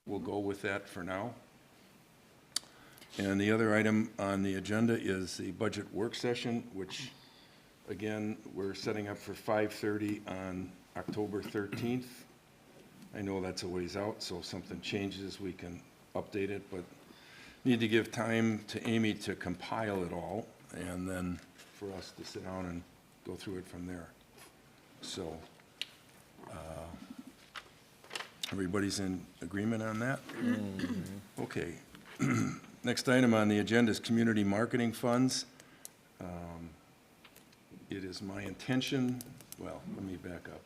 we'll go with that for now. And the other item on the agenda is the budget work session, which, again, we're setting up for 5:30 on October 13th. I know that's a ways out, so if something changes, we can update it, but need to give time to Amy to compile it all, and then for us to sit down and go through it from there. So, everybody's in agreement on that? Okay. Next item on the agenda is community marketing funds. It is my intention, well, let me back up.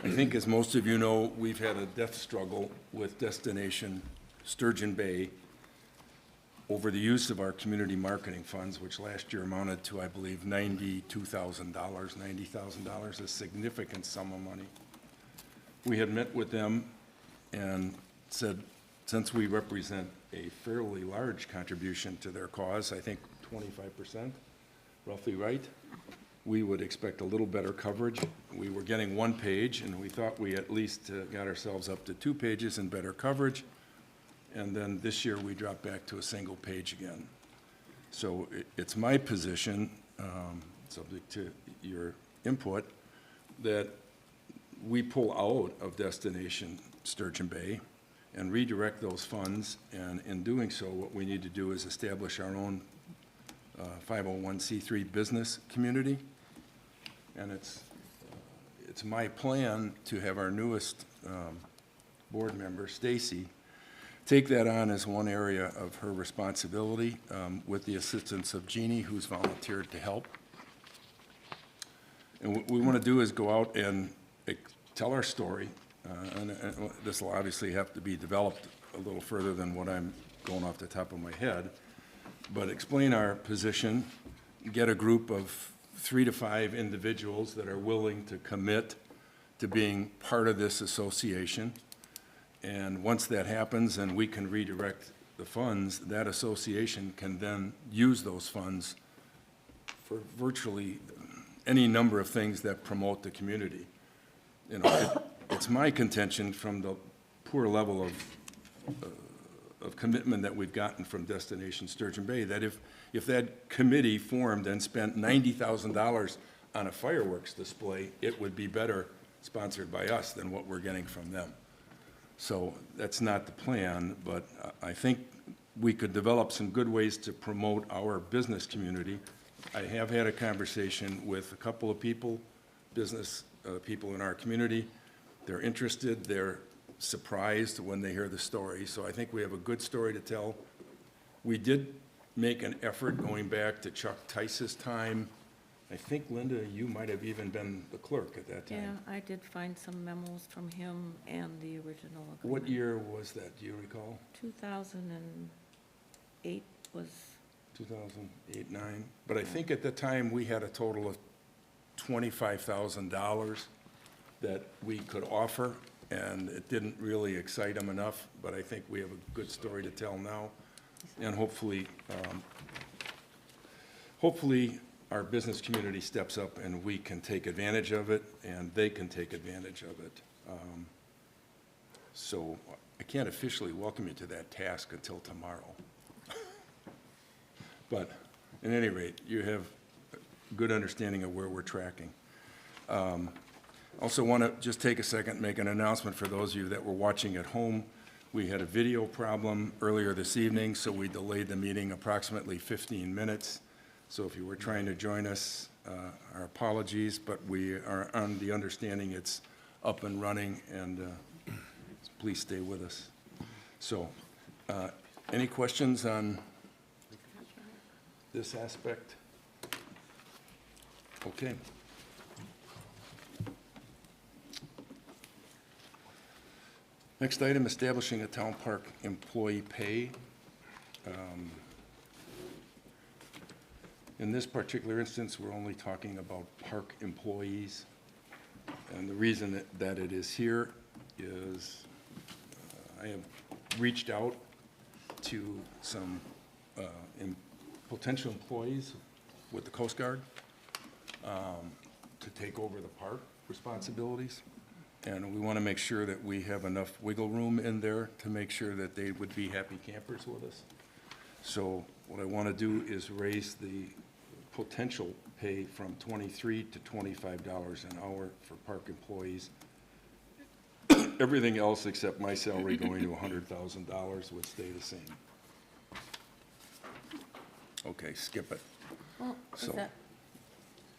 I think, as most of you know, we've had a death struggle with Destination Sturgeon Bay over the use of our community marketing funds, which last year amounted to, I believe, $92,000, $90,000, a significant sum of money. We had met with them and said, since we represent a fairly large contribution to their cause, I think 25%, roughly right, we would expect a little better coverage. We were getting one page, and we thought we at least got ourselves up to 2 pages and better coverage. And then this year, we dropped back to a single page again. So it's my position, subject to your input, that we pull out of Destination Sturgeon Bay and redirect those funds. And in doing so, what we need to do is establish our own 501c3 business community. And it's my plan to have our newest board member, Stacy, take that on as one area of her responsibility, with the assistance of Jeannie, who's volunteered to help. And what we want to do is go out and tell our story, and this will obviously have to be developed a little further than what I'm going off the top of my head, but explain our position, get a group of 3 to 5 individuals that are willing to commit to being part of this association. And once that happens and we can redirect the funds, that association can then use those funds for virtually any number of things that promote the community. You know, it's my contention, from the poor level of commitment that we've gotten from Destination Sturgeon Bay, that if that committee formed and spent $90,000 on a fireworks display, it would be better sponsored by us than what we're getting from them. So that's not the plan, but I think we could develop some good ways to promote our business community. I have had a conversation with a couple of people, business people in our community. They're interested, they're surprised when they hear the story, so I think we have a good story to tell. We did make an effort going back to Chuck Tice's time. I think, Linda, you might have even been the clerk at that time. Yeah, I did find some memos from him and the original agreement. What year was that, do you recall? 2008 was... 2008, 9. But I think at the time, we had a total of $25,000 that we could offer, and it didn't really excite them enough, but I think we have a good story to tell now. And hopefully, our business community steps up and we can take advantage of it, and they can take advantage of it. So I can't officially welcome you to that task until tomorrow. But at any rate, you have a good understanding of where we're tracking. Also want to just take a second and make an announcement for those of you that were watching at home. We had a video problem earlier this evening, so we delayed the meeting approximately 15 minutes. So if you were trying to join us, our apologies, but we are on the understanding it's up and running, and please stay with us. So, any questions on this aspect? Okay. Next item, establishing a town park employee pay. In this particular instance, we're only talking about park employees. And the reason that it is here is I have reached out to some potential employees with the Coast Guard to take over the park responsibilities. And we want to make sure that we have enough wiggle room in there to make sure that they would be happy campers with us. So what I want to do is raise the potential pay from $23 to $25 an hour for park employees. Everything else except my salary going to $100,000 would stay the same. Okay, skip it. Well, is So- that,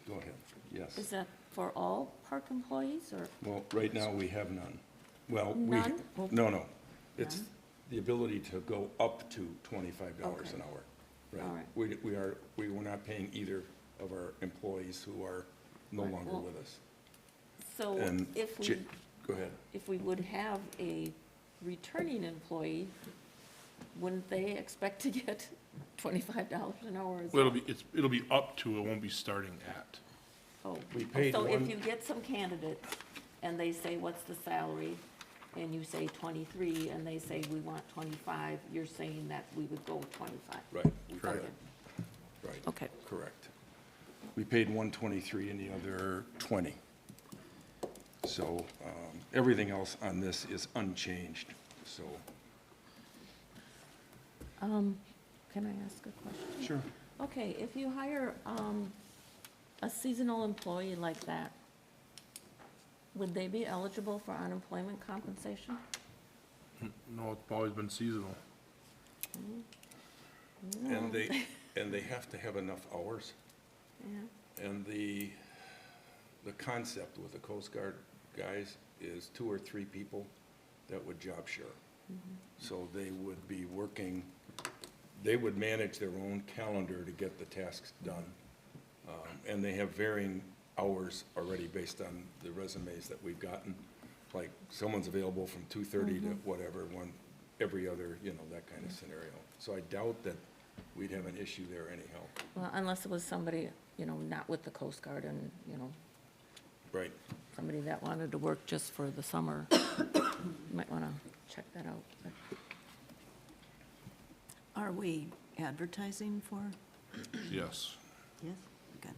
Go ahead. Yes. is that for all park employees, or? Well, right now, we have none. Well, we, None? Well, no. It's none? the ability to go up to $25 Okay. an hour. All right. We were not paying either of our employees who are no Right, longer well, with us. So And if J- we, Go ahead. if we would have a returning employee, wouldn't they expect to get $25 an hour as Well, well? it'll be up to, it won't be starting at. Oh, We paid so if one- you get some candidates and they say, what's the salary? And you say 23, and they say, we want 25, you're saying that we would go with 25? Right, correct, Okay. right. Okay. Correct. We paid 123 and the other 20. So everything else on this is unchanged, so. Can I ask a question? Sure. Okay, if you hire a seasonal employee like that, would they be eligible for unemployment compensation? No, it's always been seasonal. And they have to have enough hours. Yeah. And the concept with the Coast Guard guys is 2 or 3 people that would job share. So they would be working, they would manage their own calendar to get the tasks done. And they have varying hours already based on the resumes that we've gotten. Like, someone's available from 2:30 to whatever, every other, that kind of scenario. So I doubt that we'd have an issue there anyhow. Well, unless it was somebody, not with the Coast Guard and, Right. somebody that wanted to work just for the summer. You might want to check that out. but- Are we advertising for? Yes. Yes. Good.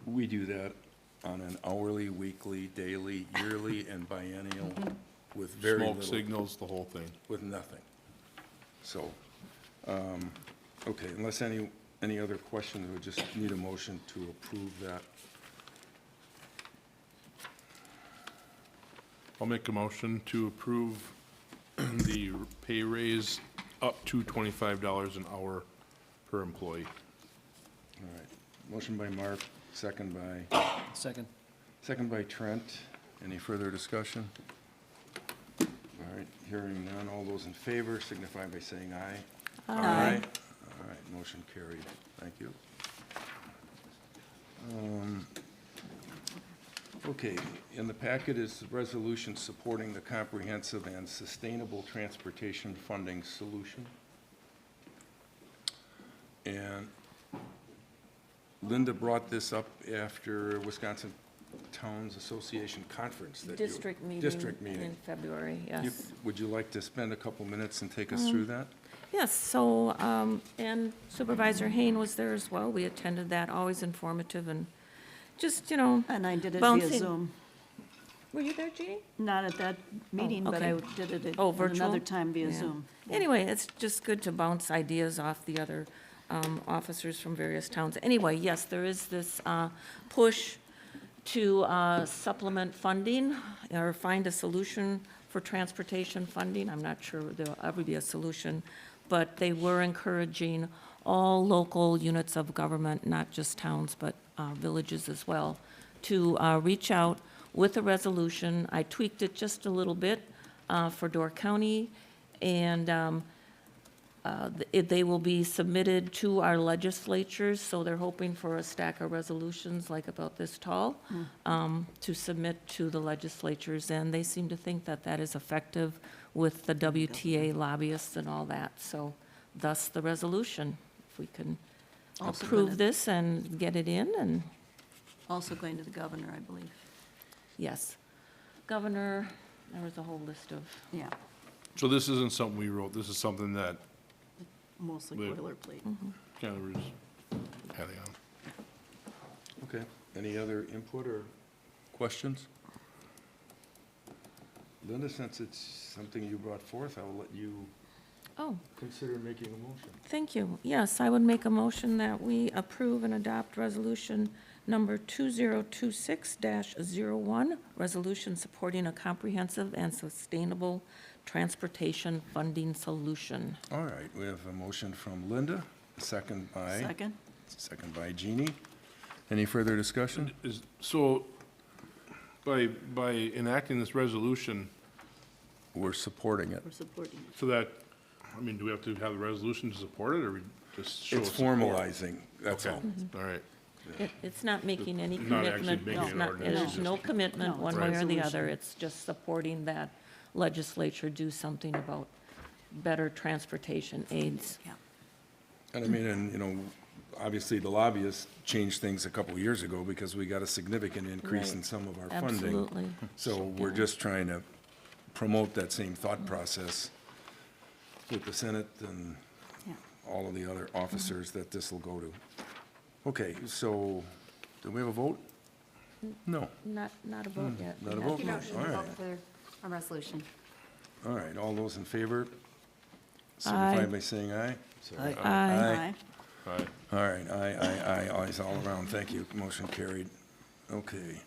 We do that on an hourly, weekly, daily, yearly, and biennial with very Smoke little, signals, the whole thing. with nothing. So, okay, unless any other questions, we just need a motion to approve that. I'll make a motion to approve the pay raise up to $25 an hour per employee. All right, motion by Mark, second by, Second. second by Trent. Any further discussion? All right, hearing none, all those in favor signify by saying aye. Aye. All right, motion carried. Thank you. Okay, in the packet is the resolution supporting the comprehensive and sustainable transportation funding solution. And Linda brought this up after Wisconsin Towns Association Conference. that you- District meeting. District meeting. In February, You- yes. Would you like to spend a couple minutes and take us through that? Yes, so, and Supervisor Hain was there as well. We attended that, always informative and just, And I did it via Bouncing. Zoom. were you there, Jeannie? Not at that meeting, but I okay. did it Oh, at virtual? another time via Yeah. Zoom. Anyway, it's just good to bounce ideas off the other officers from various towns. Anyway, yes, there is this push to supplement funding or find a solution for transportation funding. I'm not sure there'll ever be a solution, but they were encouraging all local units of government, not just towns, but villages as well, to reach out with a resolution. I tweaked it just a little bit for Door County, and they will be submitted to our legislatures, so they're hoping for a stack of resolutions like about this tall to submit to the legislatures, and they seem to think that that is effective with the WTA lobbyists and all that, so thus the resolution. If we can Also approve gonna- this and get it in, and Also going to the governor, I believe. yes. Governor, there was a whole list of, Yeah, So this isn't something we wrote, this is something that mostly Wait. boilerplate. kind of was adding on. Okay, any other input or questions? Linda, since it's something you brought forth, I'll let you Oh, consider making a motion. thank you. Yes, I would make a motion that we approve and adopt resolution number 2026-01, resolution supporting a comprehensive and sustainable transportation funding solution. All right, we have a motion from Linda, a second by Jeannie. Any further discussion? So, by enacting this resolution, We're supporting it. We're supporting it. so that, I mean, do we have to have the resolution to support it, or we just show It's support? formalizing, that's Okay, all. all right. It's not making any Not actually commitment. making It's an not- ordinance, There's it's no just- commitment No, one it's a way or the resolution. other. It's just supporting that legislature do something about better transportation aids. Yeah. And I mean, and, you know, obviously the lobbyists changed things a couple years ago because we got a significant increase in Right. some of our funding. Absolutely. So we're just trying to promote that same thought process with the Senate and Yeah. all of the other officers that this will go to. Okay, so, do we have a vote? No. Not a vote yet. Not a We vote? have- No. Motion All to right. vote for a resolution. All right, all those in favor, signify Aye. by saying aye. Sorry. Aye. Aye. All right. All right, aye, ayes all around, thank you, motion carried. Okay.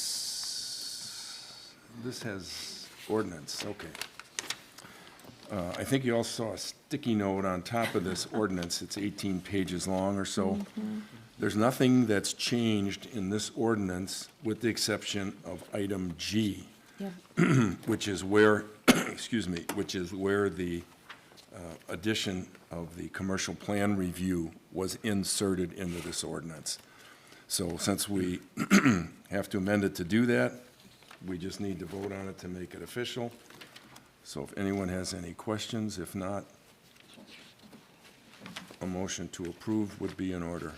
Ordinance, this has ordinance, okay. I think you all saw a sticky note on top of this ordinance, it's 18 pages long or so. There's nothing that's changed in this ordinance with the exception of item G, Yeah. which is where, excuse me, which is where the addition of the commercial plan review was inserted into this ordinance. So since we have to amend it to do that, we just need to vote on it to make it official. So if anyone has any questions, if not, a motion to approve would be in order.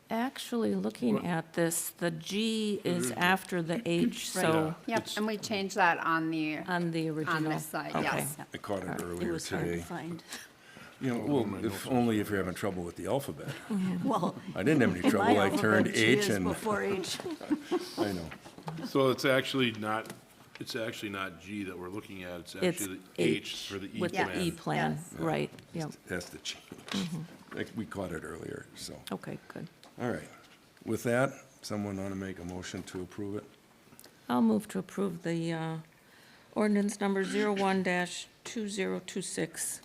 Actually, looking at this, the G is after the H, so Yep, and we changed that on the, on the original. on this side, Okay. yes. I caught it It earlier was hard to today. find. You know, well, if only if you're having trouble with the alphabet. Well, I didn't have any in trouble, my I turned alphabet, G H is and, before H. I know. So it's actually not G that we're looking at, it's It's actually the H for the E With plan. the E plan, Yes. right, yep, Has to change. Like, we caught it earlier, so, okay, good. all right. With that, someone want to make a motion to approve it? I'll move to approve the ordinance number 01-2026,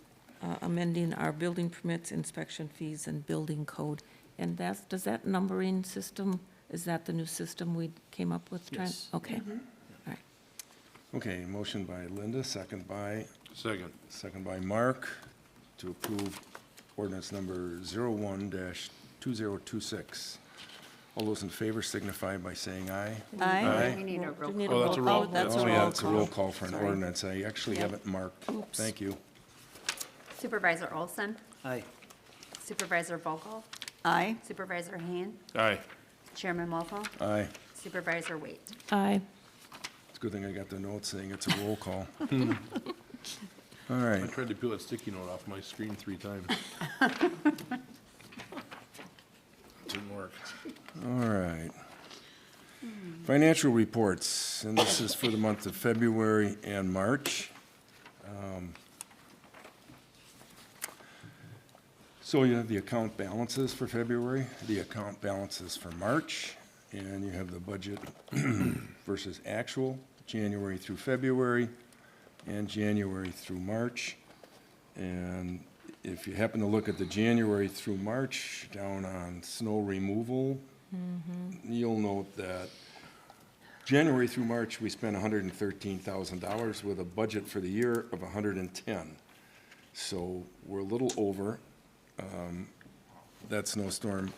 amending our building permits, inspection fees, and building code. And does that numbering system, is that the new system we came up with, Trent? Yes. Okay, all right. Okay, motion by Linda, second by Mark. to approve ordinance number 01-2026. All those in favor signify by saying aye. Aye. We need a roll Do we need call. Oh, that's a roll- that's Oh, a yeah, roll it's a roll call. call for an Sorry. ordinance. I actually have it marked. Oops. Thank you. Supervisor Olson, Aye. Supervisor Vogel, Aye. Supervisor Hand, Aye. Chairman Wolfle, Aye. Supervisor Waite. Aye. It's a good thing I got the note saying it's a roll call. All right. I tried to peel that sticky note off my screen 3 times. Didn't work. All right. Financial reports, and this is for the month of February and March. So you have the account balances for February, the account balances for March, and you have the budget versus actual, January through February, and January through March. And if you happen to look at the January through March, down on snow removal, you'll note that January through March, we spent $113,000 with a budget for the year of 110. So we're a little over. That snowstorm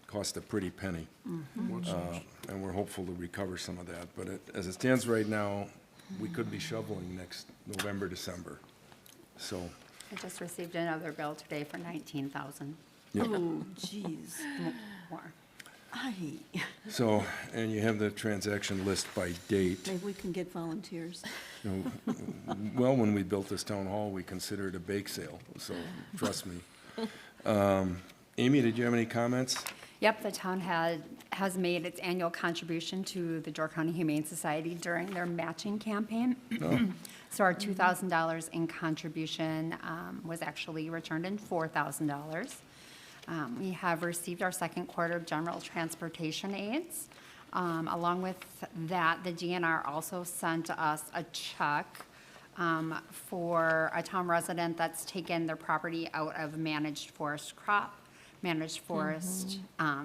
cost a pretty penny. And we're hopeful to recover some of that. But as it stands right now, we could be shoveling next November, December. So, I just received another bill today for 19,000 yeah. Oh, jeez. more. Aye. So, and you have the transaction list by date. Maybe we can get volunteers. You know, well, when we built this town hall, we considered a bake sale, so trust me. Amy, did you have any comments? Yep, the town has made its annual contribution to the Door County Humane Society during their matching campaign. So our $2,000 in contribution was actually returned in $4,000. We have received our second quarter general transportation aids. Along with that, the DNR also sent us a check for a town resident that's taken their property out of managed forest crop, managed forest.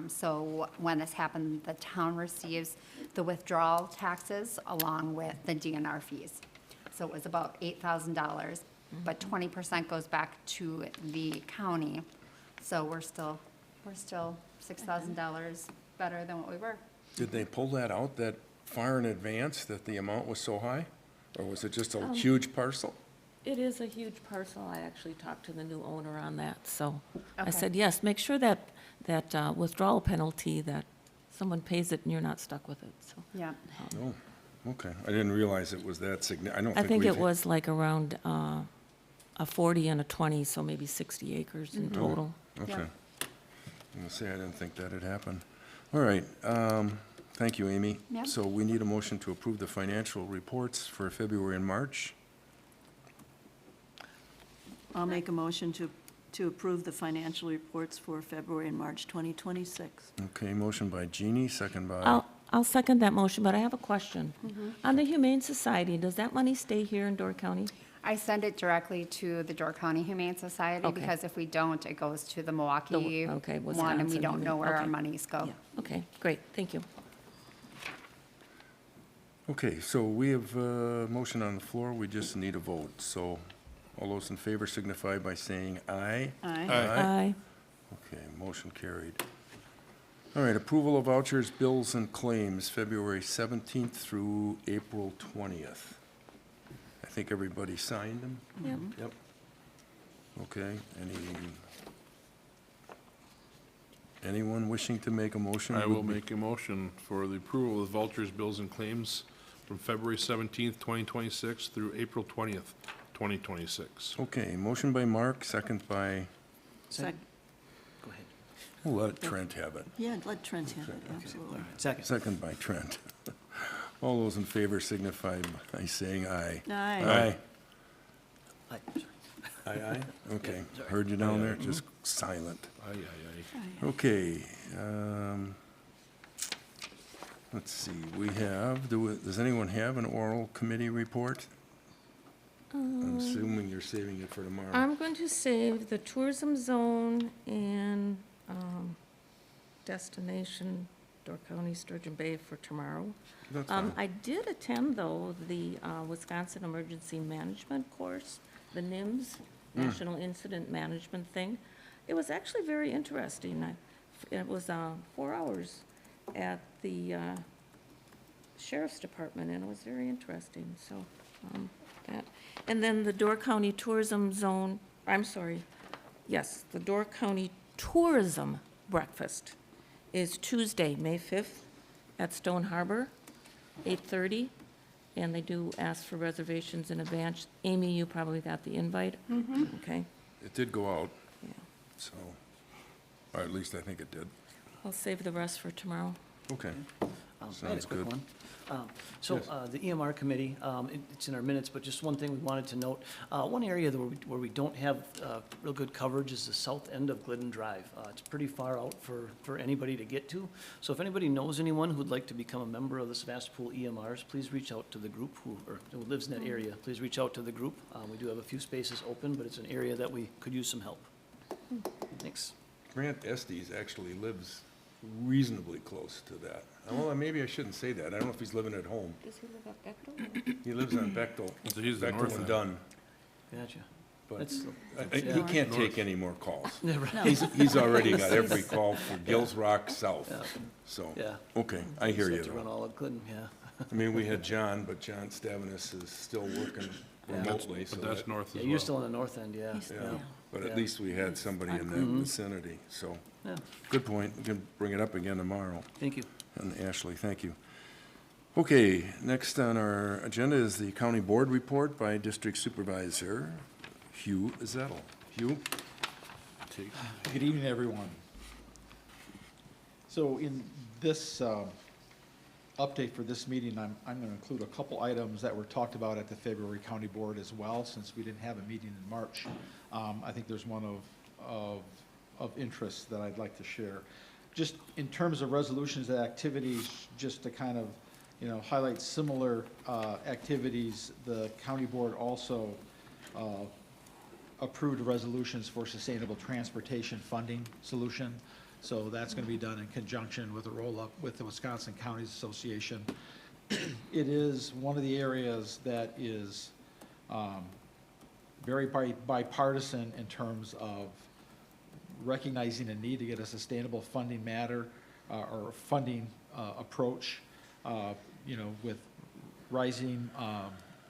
So when this happened, the town receives the withdrawal taxes along with the DNR fees. So it was about $8,000, but 20% goes back to the county. So we're still $6,000 better than what we were. Did they pull that out that far in advance, that the amount was so high? Or was it just a huge parcel? It is a huge parcel. I actually talked to the new owner on that, so I Okay. said, yes, make sure that withdrawal penalty, that someone pays it and you're not stuck with it, so. Yeah. Oh, okay. I didn't realize it was that I don't I think think we've. it was like around a 40 and a 20, so maybe 60 acres in total. Okay. Yeah. I'm gonna say, I didn't think that had happened. All right, thank you, Amy. Yep. So we need a motion to approve the financial reports for February and March. I'll make a motion to approve the financial reports for February and March 2026. Okay, motion by Jeannie, second by, I'll second that motion, but I have a question. On the Humane Society, does that money stay here in Door County? I send it directly to the Door County Humane Society Okay. because if we don't, it goes to the Milwaukee okay, one, and we Wisconsin don't know where our okay. monies go. Yeah, okay, great, thank you. okay, so we have a motion on the floor, we just need a vote. So all those in favor signify by saying aye. Aye. Aye. Okay, motion carried. All right, approval of vouchers, bills, and claims, February 17th through April 20th. I think everybody signed them? Yep. Yep. Okay, anyone wishing to make a motion? I will would be- make a motion for the approval of vouchers, bills, and claims from February 17th, 2026 through April 20th, 2026. Okay, motion by Mark, second by, Sec- Go ahead. we'll let Trent have it. Yeah, let Trent have it, absolutely. Second. Second by Trent. All those in favor signify by saying aye. Aye. Aye. Aye, aye? Okay, heard you down there, just silent. Aye, aye, aye. Okay, let's see, we have, does anyone have an oral committee report? I'm assuming you're saving it for tomorrow. I'm going to save the tourism zone and destination, Door County, Sturgeon Bay for tomorrow. That's fine. I did attend, though, the Wisconsin Emergency Management course, the NIMS, National Incident Management thing. It was actually very interesting. It was 4 hours at the Sheriff's Department, and it was very interesting, so that. And then the Door County Tourism Zone, I'm sorry, yes, the Door County Tourism Breakfast is Tuesday, May 5th, at Stone Harbor, 8:30, and they do ask for reservations in advance. Amy, you probably got the invite? Okay, It did go out, yeah. so, or at least I think it did. I'll save the rest for tomorrow. Okay, I had Sounds a quick good. one. Yes. The EMR committee, it's in our minutes, but just one thing we wanted to note. One area where we don't have real good coverage is the south end of Glidden Drive. It's pretty far out for anybody to get to. So if anybody knows anyone who'd like to become a member of the Sebastopol EMRs, please reach out to the group who lives in that area. Please reach out to the group. We do have a few spaces open, but it's an area that we could use some help. Thanks. Grant Estes actually lives reasonably close to that. Well, maybe I shouldn't say that, I don't know if he's living at home. Does he live at Bechtel? He lives on Bechtel, So he's the Bechtel north and end. Dunn, Gotcha. but That's, he can't take any more calls. yeah, right. He's already got every call for Gills Rock South, so, Yeah. okay, I hear Just you have to run though. all of Glidden, yeah. I mean, we had John, but John Stavinus is still working remotely, so But that's that, north as Yeah, well. you're still on the north end, yeah. He's- yeah. Yeah. But at Yeah. least we had somebody in that vicinity, so, Yeah, good point, we can bring it up again tomorrow. thank you. And Ashley, thank you. Okay, next on our agenda is the county board report by District Supervisor Hugh Zettel. Hugh? Take- Good evening, everyone. So in this update for this meeting, I'm going to include a couple items that were talked about at the February County Board as well, since we didn't have a meeting in March. I think there's one of interest that I'd like to share. Just in terms of resolutions and activities, just to kind of, highlight similar activities, the county board also approved resolutions for sustainable transportation funding solution. So that's going to be done in conjunction with a roll-up with the Wisconsin Counties Association. It is one of the areas that is very bipartisan in terms of recognizing a need to get a sustainable funding or funding approach, with rising,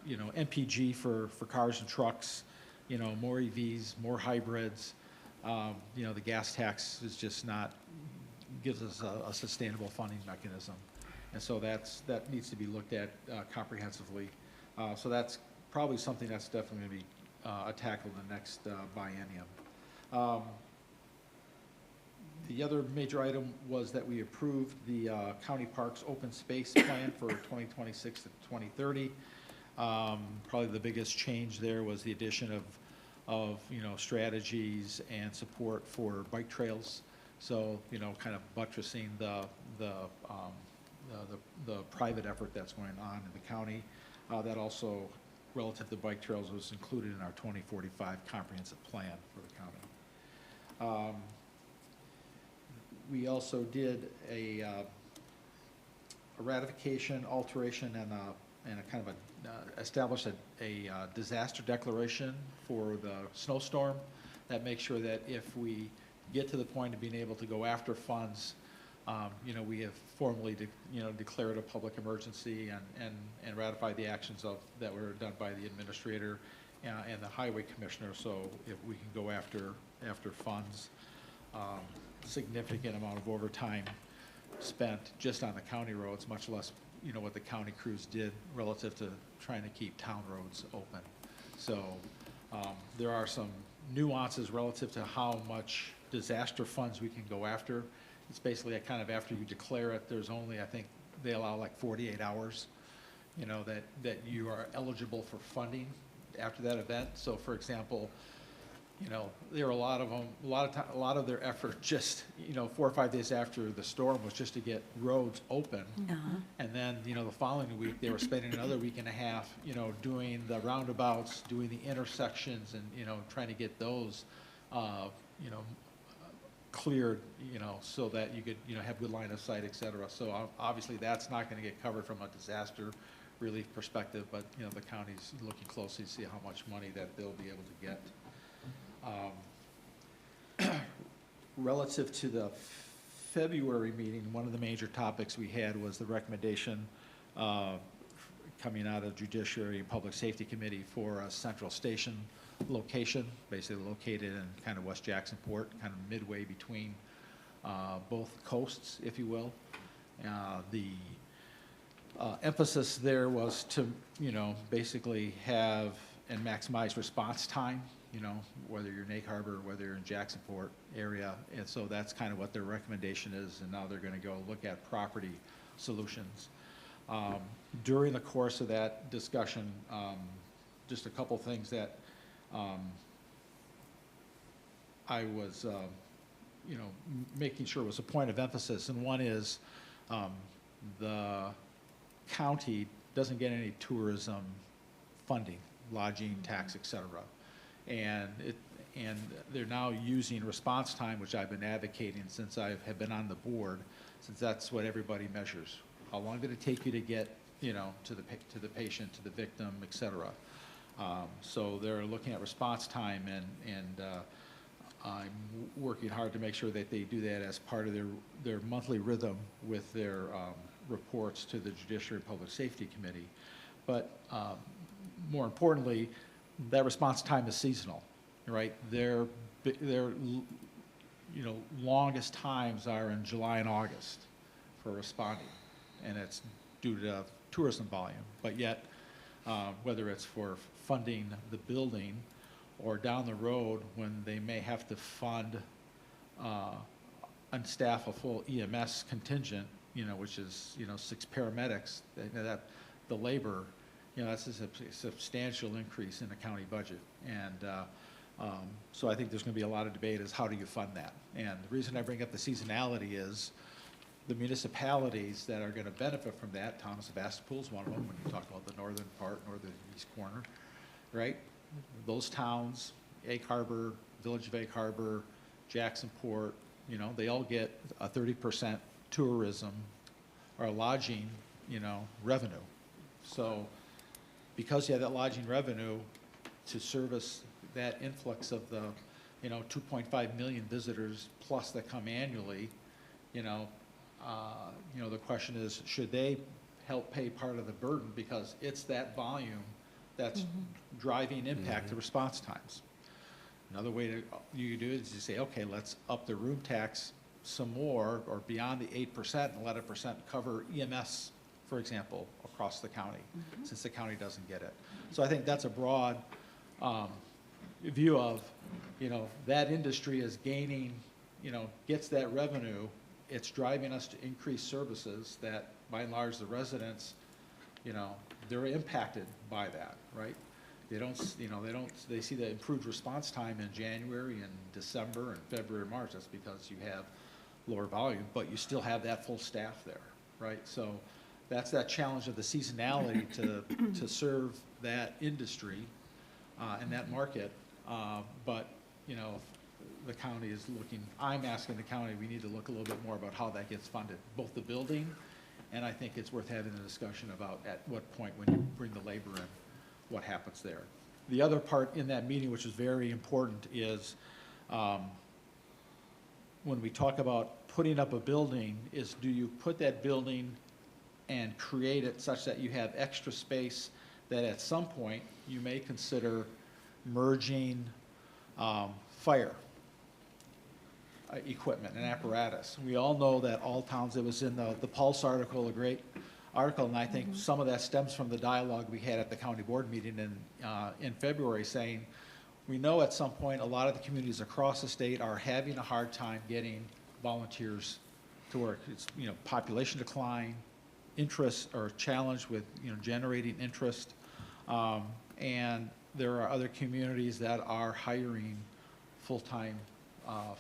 MPG for cars and trucks, more EVs, more hybrids. The gas tax is just not, gives us a sustainable funding mechanism. And so that needs to be looked at comprehensively. So that's probably something that's definitely going to be tackled in the next biennium. The other major item was that we approved the county parks open space plan for 2026 to 2030. Probably the biggest change there was the addition of strategies and support for bike trails. So, kind of buttressing the private effort that's going on in the county. That also, relative to bike trails, was included in our 2045 comprehensive plan for the county. We also did a ratification, alteration, and a kind of established a disaster declaration for the snowstorm that makes sure that if we get to the point of being able to go after funds, we have formally declared a public emergency and ratified the actions that were done by the administrator and the highway commissioner. So if we can go after funds, significant amount of overtime spent just on the county roads, much less what the county crews did relative to trying to keep town roads open. So there are some nuances relative to how much disaster funds we can go after. It's basically kind of after you declare it, there's only, I think, they allow like 48 hours, that you are eligible for funding after that event. So for example, there are a lot of them, a lot of their effort just, 4 or 5 days after the storm was just to get roads open. And then, the following week, they were spending another week and a half, doing the roundabouts, doing the intersections and, trying to get those, cleared, so that you could, have good line of sight, et cetera. So obviously that's not going to get covered from a disaster relief perspective, but, the county's looking closely to see how much money that they'll be able to get. Relative to the February meeting, one of the major topics we had was the recommendation coming out of Judiciary and Public Safety Committee for a central station location, basically located in kind of West Jacksonport, kind of midway between both coasts, if you will. The emphasis there was to, basically have and maximize response time, whether you're in Egg Harbor, whether you're in Jacksonport area. And so that's kind of what their recommendation is, and now they're going to go look at property solutions. During the course of that discussion, just a couple things that I was, making sure was a point of emphasis, and one is the county doesn't get any tourism funding, lodging, tax, et cetera. And they're now using response time, which I've been advocating since I have been on the board, since that's what everybody measures. How long did it take you to get, to the patient, to the victim, et cetera. So they're looking at response time, and I'm working hard to make sure that they do that as part of their monthly rhythm with their reports to the Judiciary and Public Safety Committee. But more importantly, that response time is seasonal, right? Their longest times are in July and August for responding, and it's due to tourism volume. But yet, whether it's for funding the building or down the road when they may have to fund unstaff a full EMS contingent, which is, 6 paramedics, the labor, that's a substantial increase in the county budget. And so I think there's going to be a lot of debate as how do you fund that? And the reason I bring up the seasonality is the municipalities that are going to benefit from that, Town of Sebastopol is one of them, when you talk about the northern part, northeast corner, right? Those towns, Egg Harbor, Village of Egg Harbor, Jacksonport, they all get a 30% tourism or lodging, revenue. So because you have that lodging revenue to service that influx of the, 2.5 million visitors plus that come annually, the question is, should they help pay part of the burden because it's that volume that's driving impact to response times? Another way you do it is you say, okay, let's up the room tax some more or beyond the 8% and let 1% cover EMS, for example, across the county, since the county doesn't get it. So I think that's a broad view of, that industry is gaining, gets that revenue. It's driving us to increase services that, by and large, the residents, they're impacted by that, right? They see the improved response time in January and December and February and March. That's because you have lower volume, but you still have that full staff there, right? So that's that challenge of the seasonality to serve that industry and that market. But, the county is looking, I'm asking the county, we need to look a little bit more about how that gets funded, both the building, and I think it's worth having a discussion about at what point when you bring the labor in, what happens there. The other part in that meeting, which is very important, is when we talk about putting up a building, is do you put that building and create it such that you have extra space that at some point you may consider merging fire equipment and apparatus. We all know that all towns, it was in the Pulse article, a great article, and I think some of that stems from the dialogue we had at the county board meeting in February, saying we know at some point a lot of the communities across the state are having a hard time getting volunteers to work. It's, population decline, interest or challenge with, generating interest, and there are other communities that are hiring full-time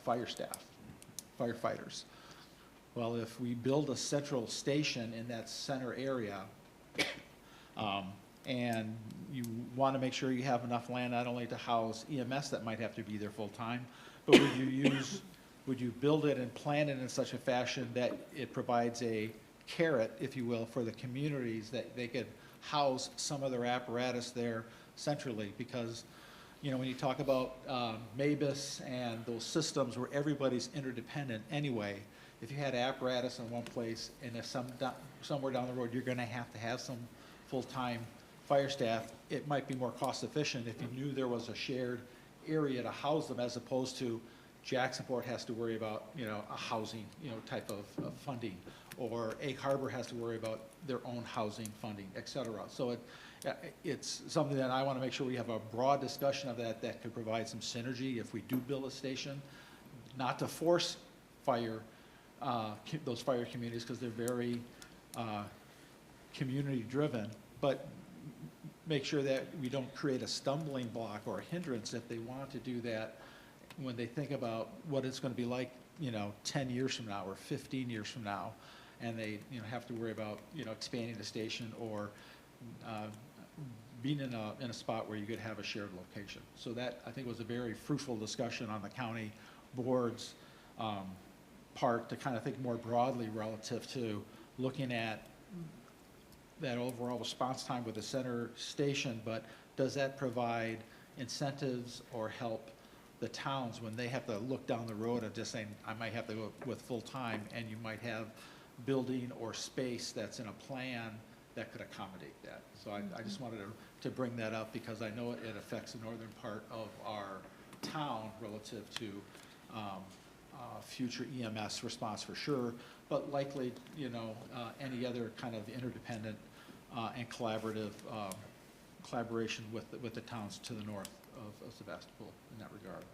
fire staff, firefighters. Well, if we build a central station in that center area, and you want to make sure you have enough land not only to house EMS that might have to be there full-time, but would you build it and plan it in such a fashion that it provides a carrot, if you will, for the communities that they could house some of their apparatus there centrally? Because when you talk about MABUS and those systems where everybody's interdependent anyway, if you had apparatus in one place and if somewhere down the road you're going to have some full-time fire staff, it might be more cost efficient if you knew there was a shared area to house them, as opposed to Jacksonport has to worry about, a housing, type of funding, or Egg Harbor has to worry about their own housing funding, et cetera. So it's something that I want to make sure we have a broad discussion of that could provide some synergy if we do build a station, not to force those fire communities, because they're very community driven, but make sure that we don't create a stumbling block or a hindrance if they want to do that when they think about what it's going to be like, 10 years from now or 15 years from now, and they, have to worry about, expanding the station or being in a spot where you could have a shared location. So that, I think, was a very fruitful discussion on the county board's part to kind of think more broadly relative to looking at that overall response time with the center station, but does that provide incentives or help the towns when they have to look down the road of just saying, I might have to go with full-time, and you might have building or space that's in a plan that could accommodate that. So I just wanted to bring that up because I know it affects the northern part of our town relative to future EMS response for sure, but likely, any other kind of interdependent and collaboration with the towns to the north of Sebastopol in that regard.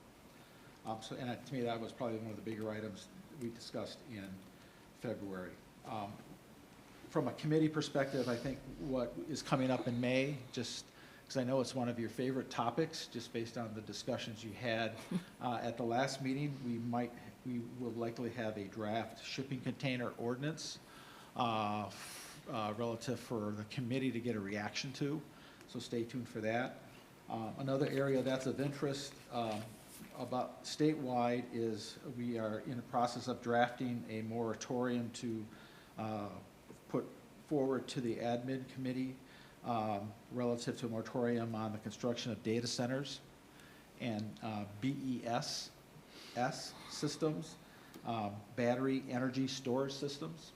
To me, that was probably one of the bigger items we discussed in February. From a committee perspective, I think what is coming up in May, just because I know it's one of your favorite topics, just based on the discussions you had at the last meeting, we will likely have a draft shipping container ordinance relative for the committee to get a reaction to, so stay tuned for that. Another area that's of interest about statewide is we are in the process of drafting a moratorium to put forward to the admin committee relative to a moratorium on the construction of data centers and BESS systems, battery energy storage systems.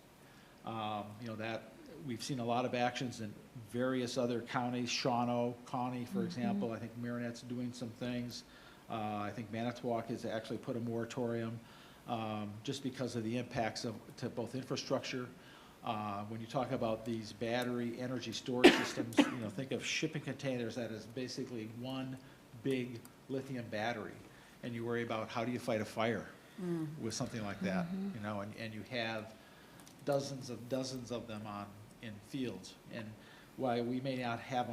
That we've seen a lot of actions in various other counties, Shawano County, for example. I think Marinette's doing some things. I think Manitowoc has actually put a moratorium just because of the impacts to both infrastructure. When you talk about these battery energy storage systems, think of shipping containers that is basically one big lithium battery, and you worry about how do you fight a fire with something like that, and you have dozens of them in fields. And while we may not have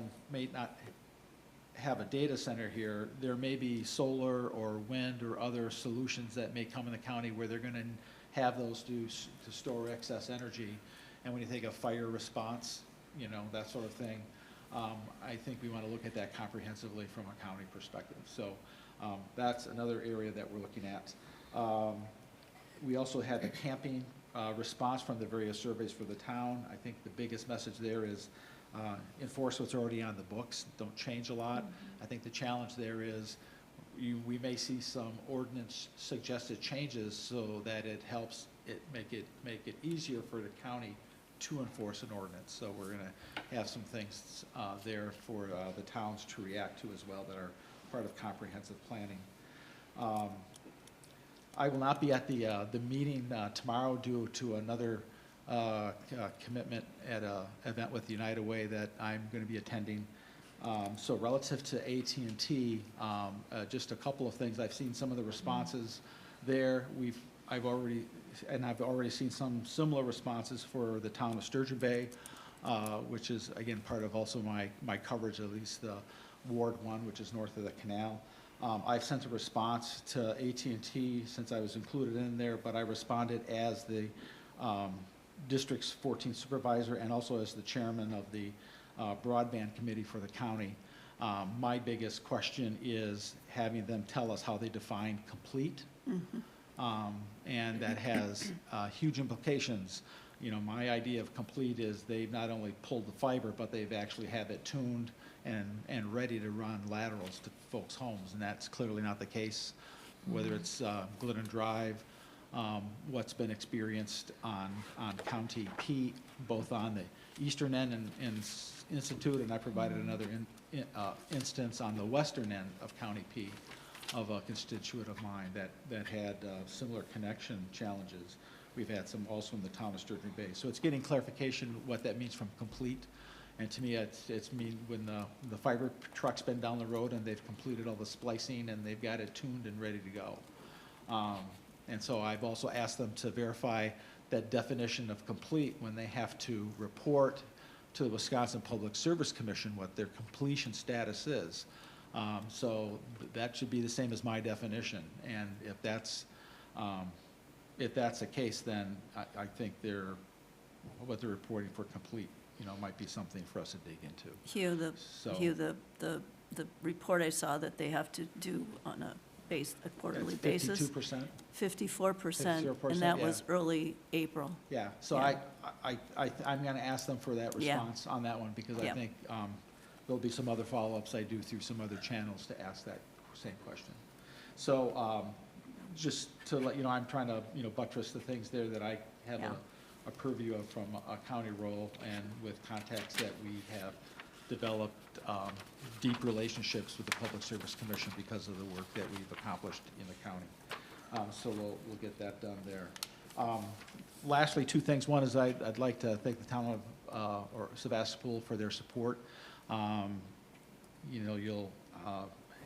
a data center here, there may be solar or wind or other solutions that may come in the county where they're going to have those to store excess energy. And when you think of fire response, that sort of thing, I think we want to look at that comprehensively from a county perspective. So that's another area that we're looking at. We also had the camping response from the various surveys for the town. I think the biggest message there is enforce what's already on the books. Don't change a lot. I think the challenge there is we may see some ordinance suggested changes so that it helps make it easier for the county to enforce an ordinance. So we're going to have some things there for the towns to react to as well that are part of comprehensive planning. I will not be at the meeting tomorrow due to another commitment at an event with United Way that I'm going to be attending. So relative to AT&T, just a couple of things. I've seen some of the responses there. I've already seen some similar responses for the town of Sturgeon Bay, which is again part of also my coverage, at least the Ward 1, which is north of the canal. I've sent a response to AT&T since I was included in there, but I responded as the district's 14th supervisor and also as the chairman of the broadband committee for the county. My biggest question is having them tell us how they define complete. And that has huge implications. My idea of complete is they've not only pulled the fiber, but they've actually have it tuned and ready to run laterals to folks' homes, and that's clearly not the case, whether it's Glidden Drive, what's been experienced on County P, both on the eastern end and Institute, and I provided another instance on the western end of County P of a constituent of mine that had similar connection challenges. We've had some also in the town of Sturgeon Bay. So it's getting clarification what that means from complete. And to me, it's mean when the fiber truck's been down the road and they've completed all the splicing and they've got it tuned and ready to go. And so I've also asked them to verify that definition of complete when they have to report to the Wisconsin Public Service Commission what their completion status is. So that should be the same as my definition. And if that's the case, then I think what they're reporting for complete, might be something for us to dig into. Hugh, the report I saw that they have to do on a quarterly basis. 52%? 54%, and that was early April. Yeah, so Yeah. I'm going to ask them for that Yeah. response on that one, because I Yeah. think there'll be some other follow-ups I do through some other channels to ask that same question. So just to let you know, I'm trying to, buttress the things there that I have Yeah. a purview of from a county role and with contacts that we have developed deep relationships with the Public Service Commission because of the work that we've accomplished in the county. So we'll get that done there. Lastly, two things. One is I'd like to thank the town of or Sebastopol for their support. You'll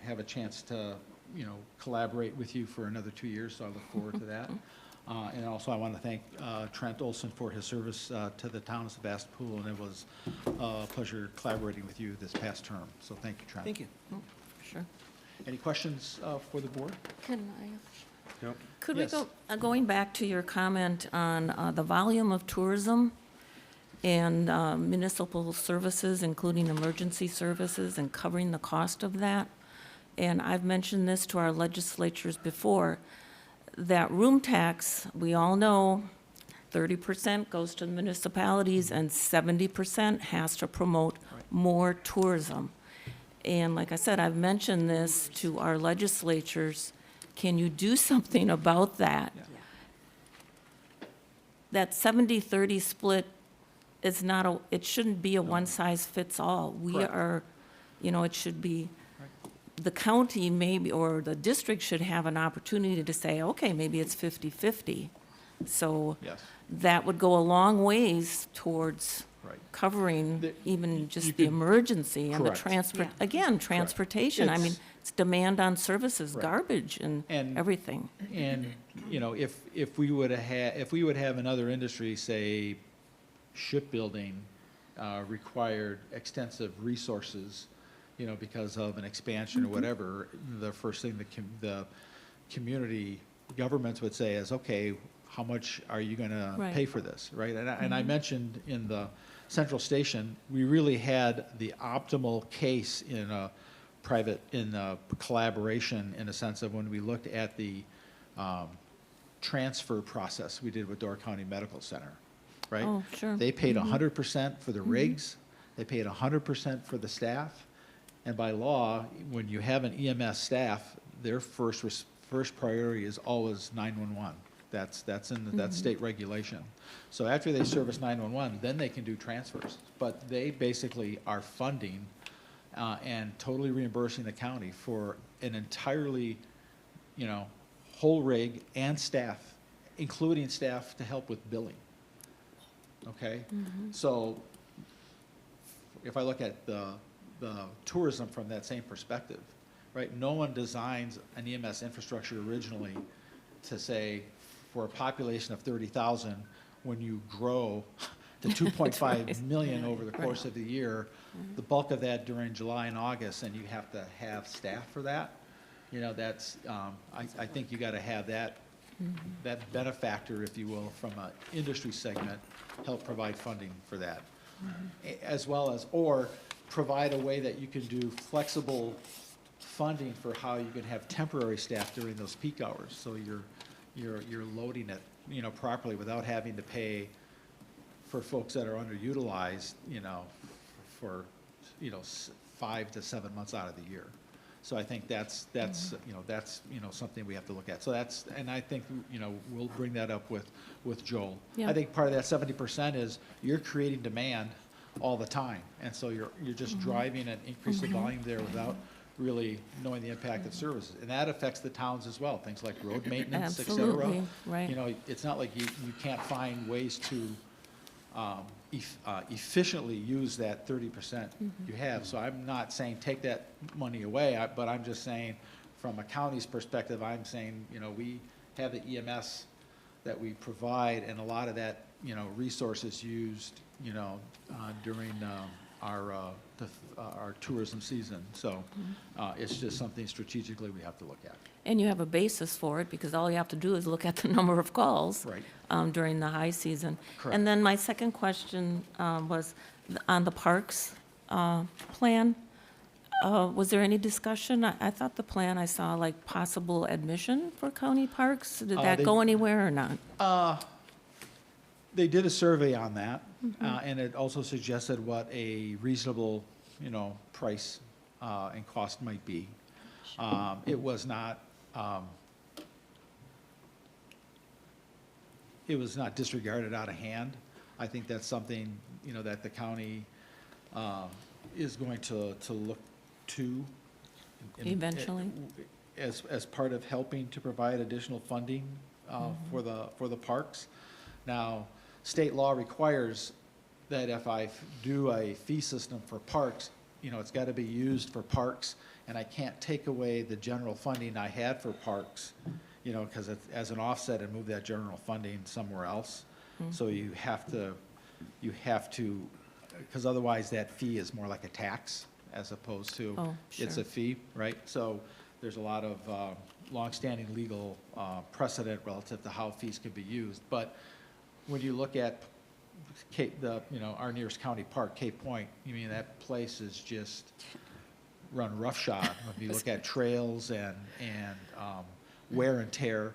have a chance to, collaborate with you for another 2 years, so I look forward to that. And also, I want to thank Trent Olson for his service to the town of Sebastopol, and it was a pleasure collaborating with you this past term. So thank you, Trent. Thank you. Sure. Any questions for the board? Can I? Yep. Could we Yes. go, going back to your comment on the volume of tourism and municipal services, including emergency services, and covering the cost of that? And I've mentioned this to our legislatures before, that room tax, we all know, 30% goes to the municipalities and 70% has to promote more tourism. And like I said, I've mentioned this to our legislatures. Can you do something about that? That 70-30 split is not a, it shouldn't be a one-size-fits-all. We Correct. are, it should be, the county maybe, or the district should have an opportunity to say, okay, maybe it's 50-50. So Yes. that would go a long ways towards Right. covering The- even just you the could- emergency and the Correct. Yeah. again, transportation. I mean, It's- it's demand on services, Right. garbage and And- everything. And, if we would have another industry, say shipbuilding, required extensive resources, because of an expansion or whatever, the first thing the community governments would say is, okay, how much are you gonna Right. pay for this, right? And I mentioned in the central station, we really had the optimal case in a collaboration, in a sense of when we looked at the transfer process we did with Door County Medical Center, right? Oh, sure. They paid 100% for the rigs, they paid 100% for the staff, and by law, when you have an EMS staff, their first priority is always 911. That's state regulation. So after they service 911, then they can do transfers. But they basically are funding and totally reimbursing the county for an entirely, whole rig and staff, including staff to help with billing. Okay? So if I look at the tourism from that same perspective, right? No one designs an EMS infrastructure originally to say, for a population of 30,000, when you grow to 2.5 million over the course of the year, the bulk of that during July and August, and you have to have staff for that, that's, I think you gotta have that benefactor, if you will, from an industry segment, help provide funding for that. As well as, or provide a way that you can do flexible funding for how you can have temporary staff during those peak hours, so you're loading it, properly without having to pay for folks that are underutilized, for 5 to 7 months out of the year. So I think that's something we have to look at. So and I think, we'll bring that up with Joel. Yeah. I think part of that 70% is you're creating demand all the time, and so you're just driving an increase of volume there without really knowing the impact of services. And that affects the towns as well, things like road maintenance, et cetera. Absolutely, right. It's not like you can't find ways to efficiently use that 30% you have. So I'm not saying take that money away, but I'm just saying, from a county's perspective, I'm saying, we have the EMS that we provide, and a lot of that, resources used, during our tourism season. So it's just something strategically we have to look at. And you have a basis for it, because all you have to do is look at the number of calls Right. during the high season. Correct. And then my second question was on the parks plan. Was there any discussion? I thought the plan, I saw like possible admission for county parks. Did that they- go anywhere or not? They did a survey on that, and it also suggested what a reasonable, price and cost might be. It was not disregarded out of hand. I think that's something, that the county is going to look to. Eventually. As part of helping to provide additional funding for the parks. Now, state law requires that if I do a fee system for parks, it's got to be used for parks, and I can't take away the general funding I had for parks you know, because as an offset and move that general funding somewhere else. So you have to, because otherwise that fee is more like a tax as opposed to, Oh, it's sure. a fee, right? So there's a lot of longstanding legal precedent relative to how fees can be used. But when you look at our nearest county park, Cape Point, you mean, that place is just run roughshod. When you look at trails and wear and tear.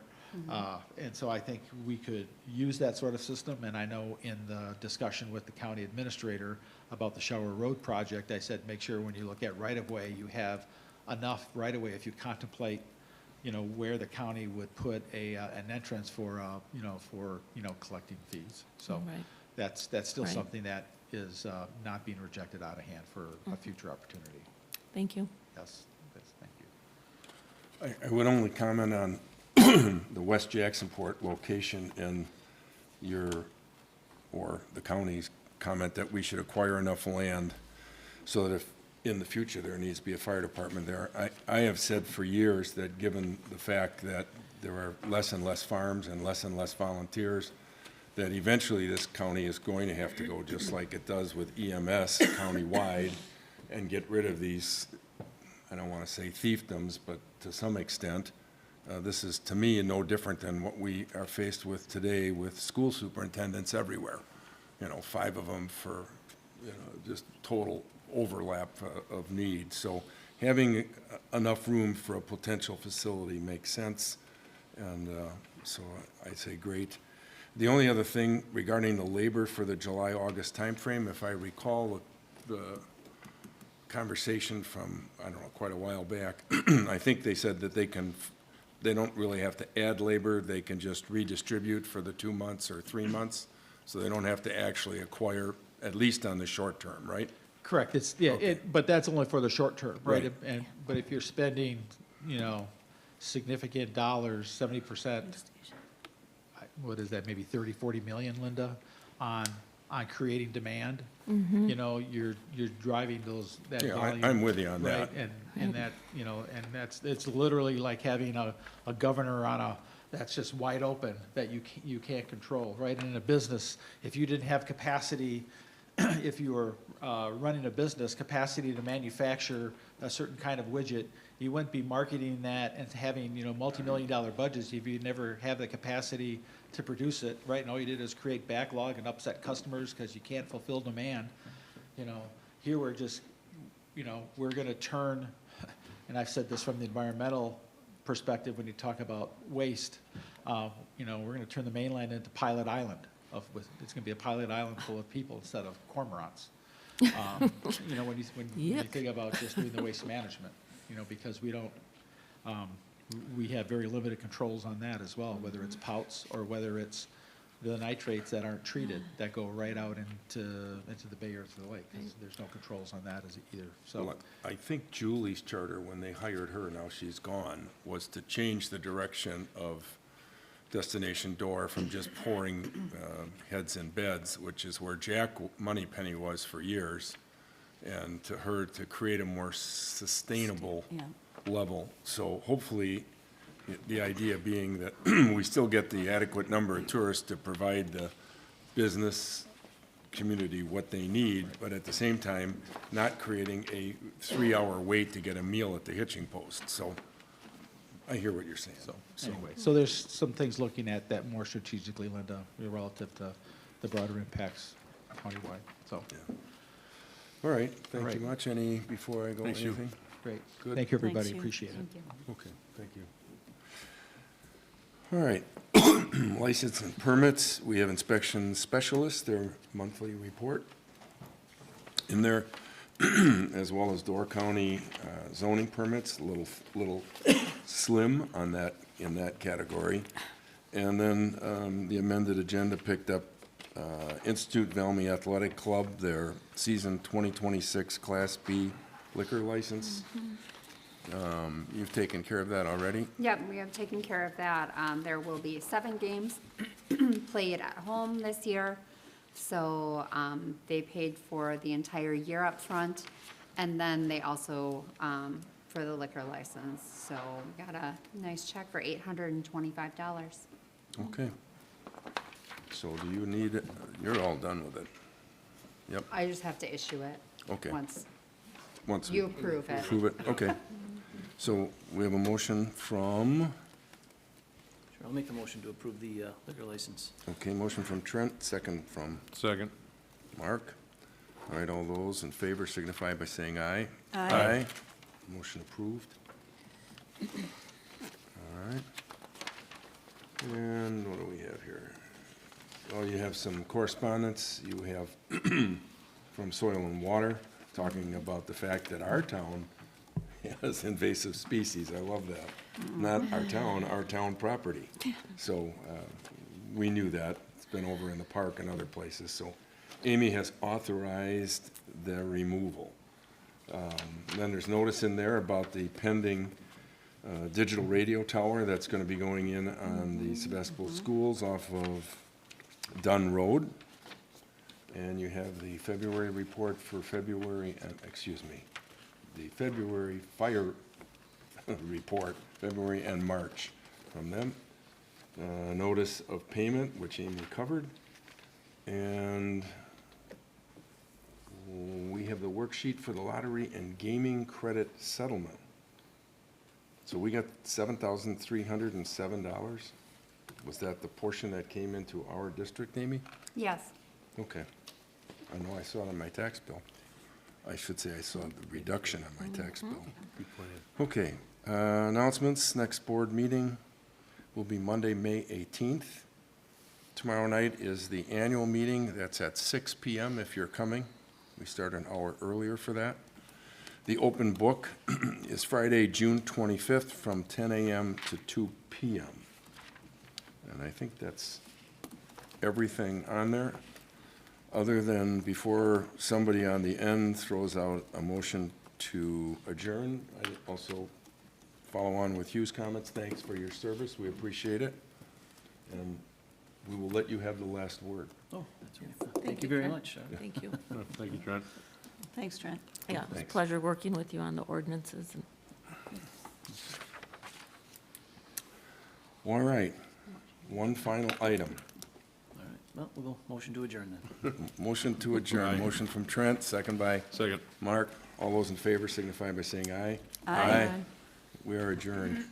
And so I think we could use that sort of system, and I know in the discussion with the county administrator about the Shower Road project, I said, make sure when you look at right-of-way, you have enough right-of-way if you contemplate, where the county would put an entrance for collecting fees. So Right. that's still Right. something that is not being rejected out of hand for a future opportunity. Thank you. Yes, thank you. I would only comment on the West Jacksonport location and or the county's comment that we should acquire enough land so that if in the future there needs to be a fire department there. I have said for years that given the fact that there are less and less farms and less volunteers, that eventually this county is going to have to go, just like it does with EMS countywide, and get rid of these, I don't want to say fiefdoms, but to some extent, this is, to me, no different than what we are faced with today with school superintendents everywhere. 5 of them for, just total overlap of need. So having enough room for a potential facility makes sense, and so I say great. The only other thing regarding the labor for the July-August timeframe, if I recall the conversation from, I don't know, quite a while back, I think they said that they don't really have to add labor, they can just redistribute for the 2 months or 3 months, so they don't have to actually acquire, at least on the short term, right? Correct, Okay. but that's only for the short term, right? Right. But if you're spending, significant dollars, 70%, what is that, maybe 30, 40 million, Linda, on creating demand, you're driving that Yeah, volume. I'm with you on Right, that. and that, and it's literally like having a governor on that's just wide open, that you can't control, right? And in a business, if you didn't have capacity, if you were running a business, capacity to manufacture a certain kind of widget, you wouldn't be marketing that and having, multi-million-dollar budgets if you never have the capacity to produce it, right? And all you did is create backlog and upset customers because you can't fulfill demand. Here we're just, we're going to turn, and I've said this from the environmental perspective when you talk about waste, we're going to turn the mainland into Pilot Island. It's going to be a pilot island full of people instead of cormorants. When you Yuck. think about just doing the waste management, because we don't, we have very limited controls on that as well, whether it's pouts or whether it's the nitrates that aren't treated that go right out into the bay or to the lake. There's no controls on that either. So Well, I think Julie's charter, when they hired her, now she's gone, was to change the direction of Destination Door from just pouring heads in beds, which is where Jack Moneypenny was for years, and to her to create a more sustainable Yeah. level. So hopefully, the idea being that we still get the adequate number of tourists to provide the business community what they need, but at the same time, not creating a 3-hour wait to get a meal at the hitching post. So I hear what you're saying. So anyway, so there's some things looking at that more strategically, Linda, relative to the broader impacts countywide. So, All right, thank you right. much. Any, before I go, Thanks, you. anything? great. Good. Thank you, everybody. Thanks, Hugh. Appreciate it. Thank you. Okay, thank you. All right, license and permits, we have inspection specialists, their monthly report in there, as well as Door County zoning permits, a little slim on that, in that category. And then the amended agenda picked up Institute Valmy Athletic Club, their season 2026 Class B liquor license. You've taken care of that already? Yep, we have taken care of that. There will be 7 games played at home this year. So they paid for the entire year up front, and then they also, for the liquor license. So we got a nice check for $825. Okay. So do you need, it? You're all done with it? Yep, I just have to issue it. Okay. Once once we you approve it. approve it, okay. So we have a motion from, Sure, I'll make the motion to approve the liquor license. okay, motion from Trent, second from Second. Mark. All right, all those in favor signify by saying aye. Aye. Motion approved. All right. And what do we have here? Well, you have some correspondence. You have from Soil and Water, talking about the fact that our town has invasive species. I love that. Not our town property. So we knew that. It's been over in the park and other places. So Amy has authorized the removal. Then there's notice in there about the pending digital radio tower that's going to be going in on the Sebastopol schools off of Dunn Road. And you have the February report for February, the February fire report, February and March from them. Notice of payment, which Amy covered. And we have the worksheet for the lottery and gaming credit settlement. So we got $7,307. Was that the portion that came into our district, Amy? Yes. Okay. I know I saw it on my tax bill. I should say I saw the reduction on my tax bill. Good plan. Okay, announcements, next board meeting will be Monday, May 18th. Tomorrow night is the annual meeting, that's at 6 PM if you're coming. We start an hour earlier for that. The open book is Friday, June 25th from 10 AM to 2 PM. And I think that's everything on there, other than before somebody on the end throws out a motion to adjourn. I also follow on with Hugh's comments. Thanks for your service. We appreciate it. And we will let you have the last word. Oh, that's right. Thank you very Trent. much. Thank you. Thank you, Trent. Thanks, Trent. Yeah, it was a Thanks. pleasure working with you on the ordinances. And All right, one final item. All right, well, we'll go motion to adjourn then. Motion to adjourn. Aye. Motion from Trent, second by Second. Mark. All those in favor signify by saying aye. Aye. We are adjourned.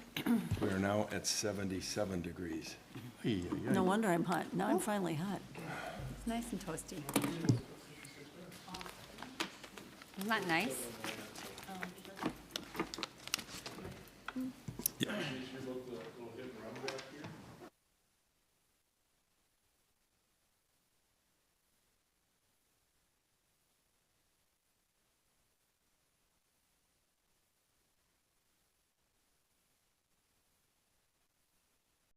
We are now at 77 degrees. Ay, ay, ay. No wonder I'm hot. Now I'm finally hot. It's nice and toasty. Isn't that nice?